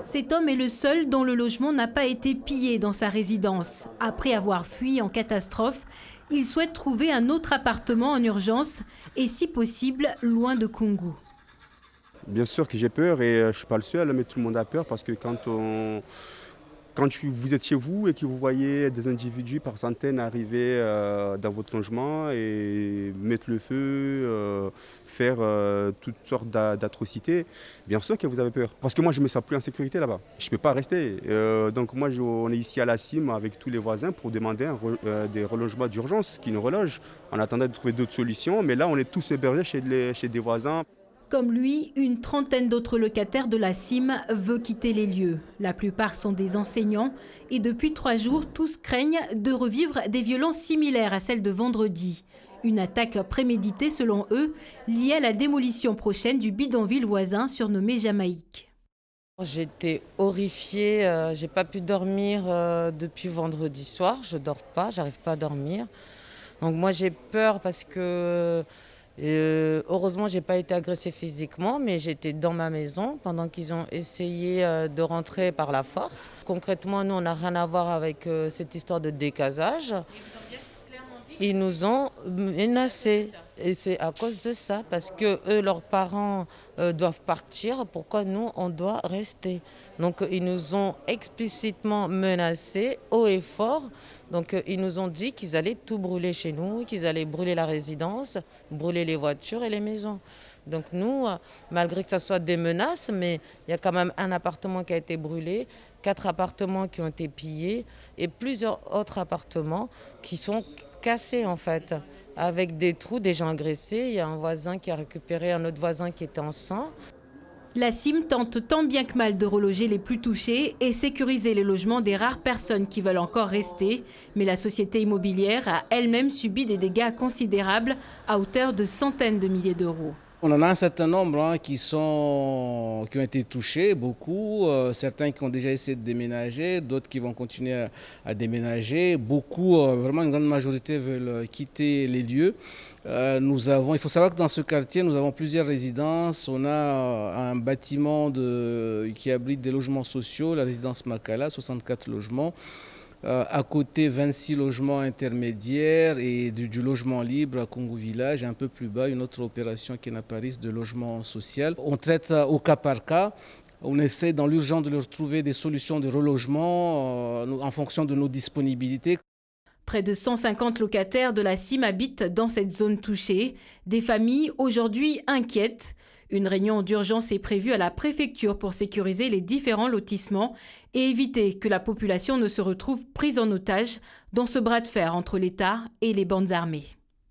Cet homme est le seul dont le logement n'a pas été pillé dans sa résidence. Après avoir fui en catastrophe, il souhaite trouver un autre appartement en urgence et si possible loin de Koungou. Bien sûr que j'ai peur et je ne suis pas le seul, mais tout le monde a peur parce que quand vous êtes chez vous et que vous voyez des individus par centaines arriver dans votre logement et mettre le feu, faire toutes sortes d'atrocités, bien sûr que vous avez peur. Parce que moi, je ne me sens plus en sécurité là-bas. Je ne peux pas rester. Donc moi, on est ici à la CIM avec tous les voisins pour demander des relogements d'urgence qui nous relogent. On attendait de trouver d'autres solutions, mais là, on est tous hébergés chez des voisins. Comme lui, une trentaine d'autres locataires de la CIM veulent quitter les lieux. La plupart sont des enseignants et depuis 3 jours, tous craignent de revivre des violences similaires à celles de vendredi. Une attaque préméditée selon eux, liée à la démolition prochaine du bidonville voisin surnommé Jamaïque. J'étais horrifiée, j'ai pas pu dormir depuis vendredi soir, je dors pas, j'arrive pas à dormir. Donc moi j'ai peur parce que heureusement, je n'ai pas été agressée physiquement, mais j'étais dans ma maison pendant qu'ils ont essayé de rentrer par la force. Concrètement, nous, on n'a rien à voir avec cette histoire de décasage. Ils nous ont menacés. Et c'est à cause de ça, parce que eux, leurs parents doivent partir. Pourquoi nous, on doit rester? Donc, ils nous ont explicitement menacés, haut et fort. Donc, ils nous ont dit qu'ils allaient tout brûler chez nous, qu'ils allaient brûler la résidence, brûler les voitures et les maisons. Donc, nous, malgré que ce soit des menaces, mais il y a quand même un appartement qui a été brûlé, 4 appartements qui ont été pillés et plusieurs autres appartements qui sont cassés en fait, avec des trous, des gens agressés. Il y a un voisin qui a récupéré un autre voisin qui était en sang. La CIM tente tant bien que mal de reloger les plus touchés et sécuriser les logements des rares personnes qui veulent encore rester. Mais la société immobilière a elle-même subi des dégâts considérables à hauteur de centaines de milliers d'euros. On en a un certain nombre qui ont été touchés, beaucoup. Certains qui ont déjà essayé de déménager, d'autres qui vont continuer à déménager. Beaucoup, vraiment une grande majorité veulent quitter les lieux. Il faut savoir que dans ce quartier, nous avons plusieurs résidences. On a un bâtiment qui abrite des logements sociaux, la résidence Makala, 64 logements. À côté, 26 logements intermédiaires et du logement libre à Koungou Village. Un peu plus bas, une autre opération qui est à Paris de logement social. On traite au cas par cas. On essaie dans l'urgence de leur trouver des solutions de relogement en fonction de nos disponibilités. Près de 150 locataires de la CIM habitent dans cette zone touchée. Des familles aujourd'hui inquiètes. Une réunion d'urgence est prévue à la préfecture pour sécuriser les différents lotissements et éviter que la population ne se retrouve prise en otage dans ce bras de fer entre l'État et les bandes armées.